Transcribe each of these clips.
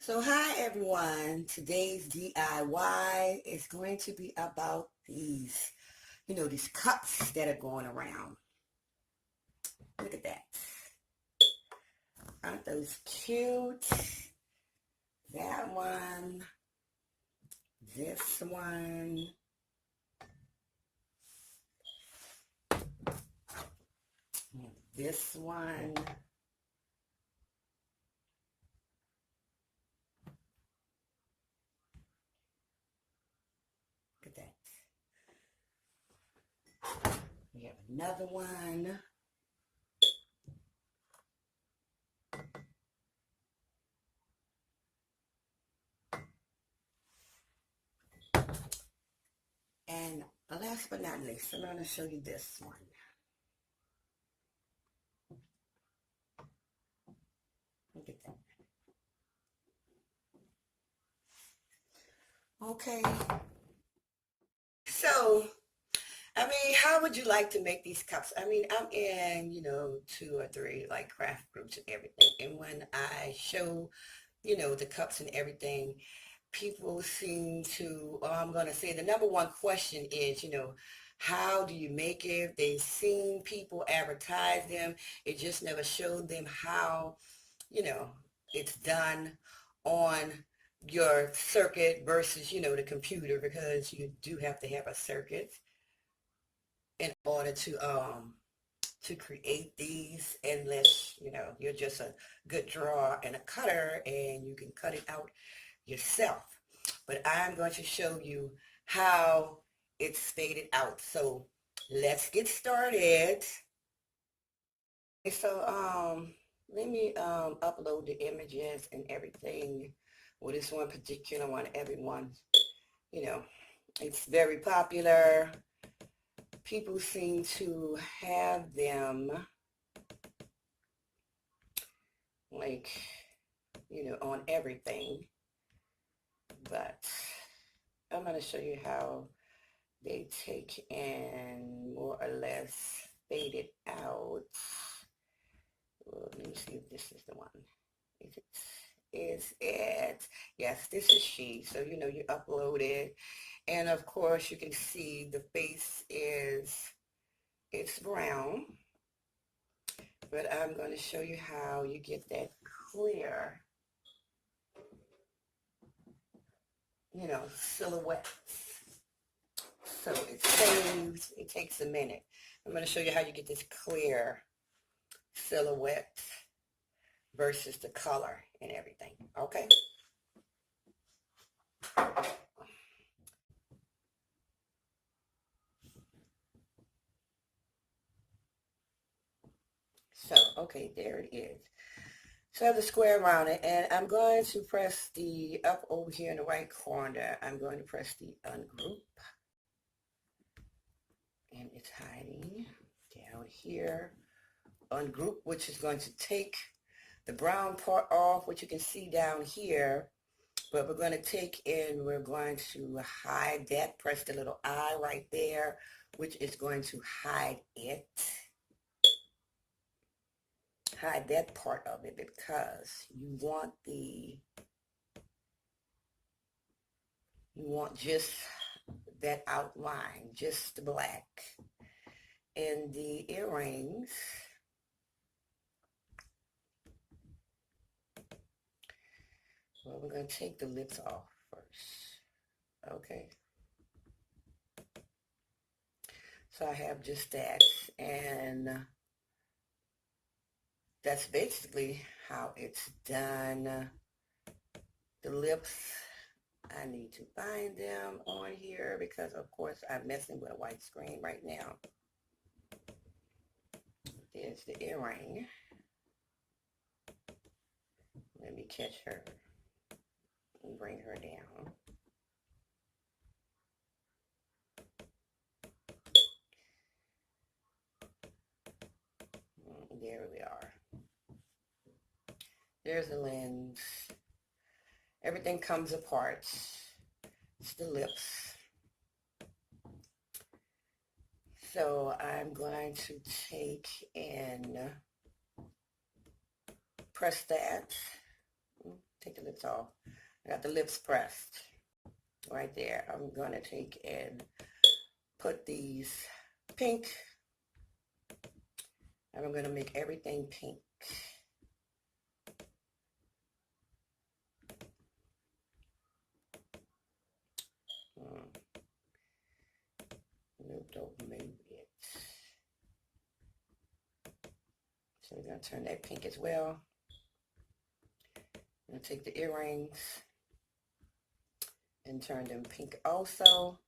So hi everyone, today's DIY is going to be about these cups that are going around. Look at that. Aren't those cute? That one, this one, this one. Look at that. We have another one. And last but not least, I'm going to show you this one. Look at that. Okay. So, how would you like to make these cups? I'm in, 2 or 3 like craft groups and everything. And when I show, the cups and everything, people seem to, I'm going to say the number one question is, how do you make it? They've seen people advertise them. It just never showed them how, you know, it's done on your circuit versus, the computer, because you do have to have a circuit in order to create these, unless you're just a good drawer and a cutter and you can cut it out yourself. But I'm going to show you how it's faded out. So let's get started. So let me upload the images and everything. Well, this one particular one, everyone, you know it's very popular. People seem to have them like, on everything. But I'm going to show you how they take and more or less fade it out. Well, let me see if this is the one. Is it? Yes, this is she. So, you upload it. And of course, you can see the face it's brown. But I'm going to show you how you get that clear, silhouette. So it saves, it takes a minute. I'm going to show you how you get this clear silhouette versus the color and everything. Okay. So, okay, there it is. So I have the square around it, and I'm going to press the up over here in the right corner. I'm going to press the ungroup, and it's hiding down here. Ungroup, which is going to take the brown part off, which you can see down here. But we're going to take in, we're going to hide that. Press the little I right there, which is going to hide it. Hide that part of it, because you want just that outline, just the black. And the earrings, well, we're going to take the lips off first. Okay. So I have just that, and that's basically how it's done. The lips, I need to find them on here because, of course, I'm messing with a white screen right now. There's the earring. Let me catch her and bring her down. There we are. There's the lens. Everything comes apart. It's the lips. So I'm going to take and press that take the lips off. I got the lips pressed right there. I'm going to take and put these pink, and I'm going to make everything pink. Don't move it. So we're going to turn that pink as well. I'm going to take the earrings and turn them pink also.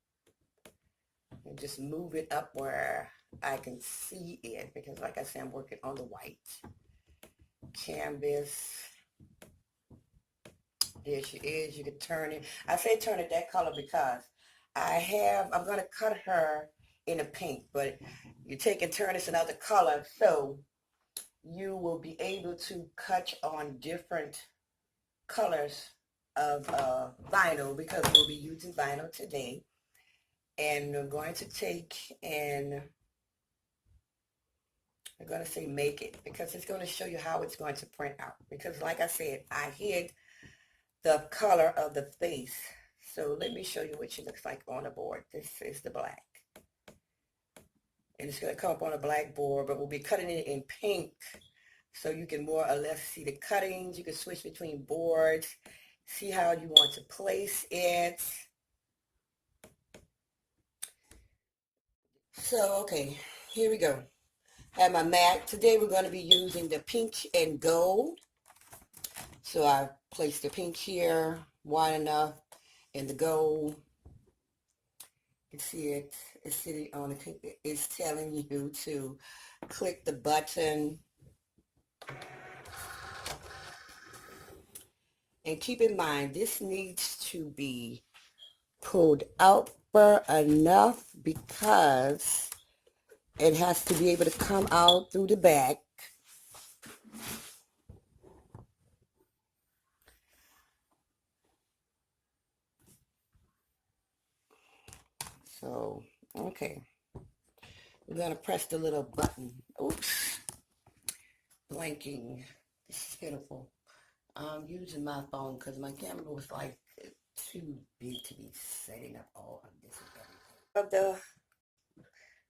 And just move it up where I can see it, because like I said, I'm working on the white canvas. There she is. You can turn it. I say turn it that color because I'm going to cut her in a pink, but you take and turn this another color, so you will be able to cut on different colors of vinyl, because we'll be using vinyl today. And we're going to take and I'm going to say make it, because it's going to show you how it's going to print out. Because like I said, I hid the color of the face. So let me show you what she looks like on the board. This is the black. And it's going to come up on a black board, but we'll be cutting it in pink, so you can more or less see the cuttings. You can switch between boards, see how you want to place it. So, okay, here we go. I have my mat. Today we're going to be using the pink and gold. So I placed the pink here, wide enough, and the gold. You can see it. It's sitting on the. It's telling you to click the button. And keep in mind, this needs to be pulled out far enough, because it has to be able to come out through the back. So, okay. We're going to press the little button. Oops. Blanking. This is pitiful. I'm using my phone because my camera was like too big to be setting up all of this and everything. Of the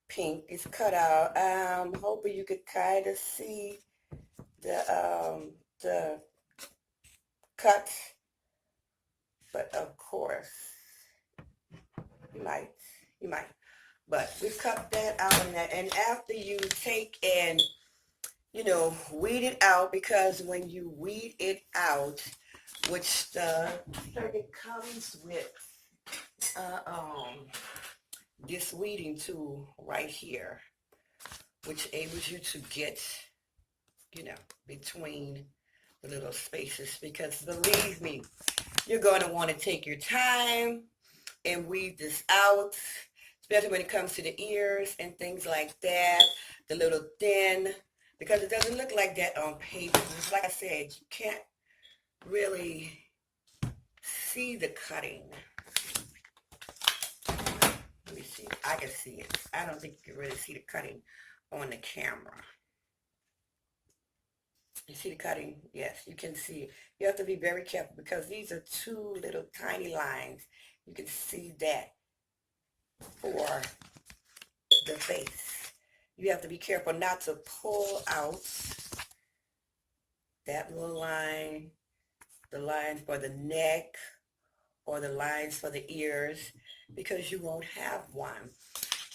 pink is cut out. I'm hoping you could kind of see the cut, but of course you might. But we cut that out, and after you take and weed it out, because when you weed it out, which it comes with this weeding tool right here, which enables you to get between the little spaces, because believe me, you're going to want to take your time and weed this out, especially when it comes to the ears and things like that, the little thin, because it doesn't look like that on paper. Just like I said, you can't really see the cutting. Let me see. I can see it. I don't think you can really see the cutting on the camera. You see the cutting? Yes, you can see it. You have to be very careful, because these are two little tiny lines. You can see that for the face. You have to be careful not to pull out that little line, the line for the neck, or the lines for the ears, because you won't have one.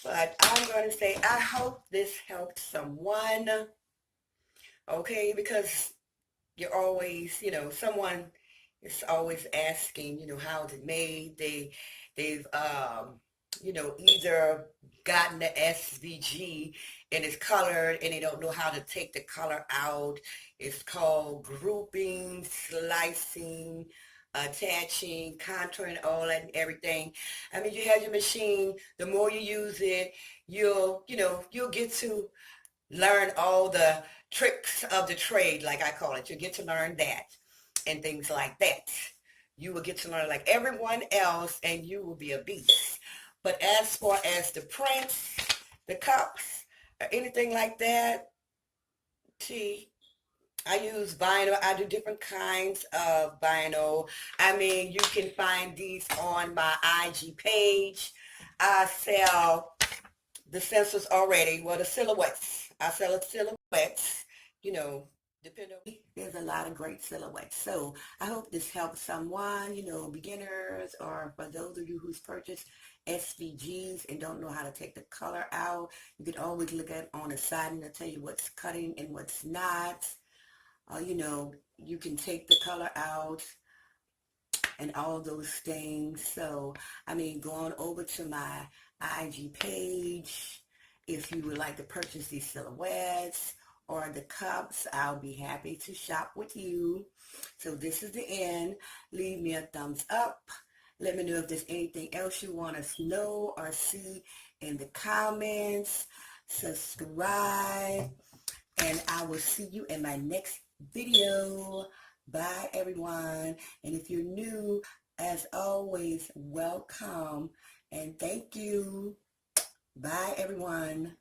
But I'm going to say, I hope this helped someone, okay, because you're always, someone is always asking, how is it made? They've either gotten the SVG and it's colored and they don't know how to take the color out. It's called grouping, slicing, attaching, contouring, all that and everything. I mean, you have your machine. The more you use it, you'll get to learn all the tricks of the trade, like I call it. You'll get to learn that and things like that. You will get to learn like everyone else, and you will be a beast. But as far as the prints, the cups, or anything like that, gee, I use vinyl. I do different kinds of vinyl. I mean, you can find these on my IG page. I sell the stencils already. Well, the silhouettes. I sell the silhouettes, you know, depending on, there's a lot of great silhouettes. So I hope this helps someone, beginners, or for those of you who's purchased SVGs and don't know how to take the color out. You can always look at on the side and it'll tell you what's cutting and what's not. You can take the color out and all those things. So, I mean, going over to my IG page, if you would like to purchase these silhouettes or the cups, I'll be happy to shop with you. So this is the end. Leave me a thumbs up. Let me know if there's anything else you want us to know or see in the comments. Subscribe, and I will see you in my next video. Bye, everyone. And if you're new, as always, welcome and thank you. Bye, everyone.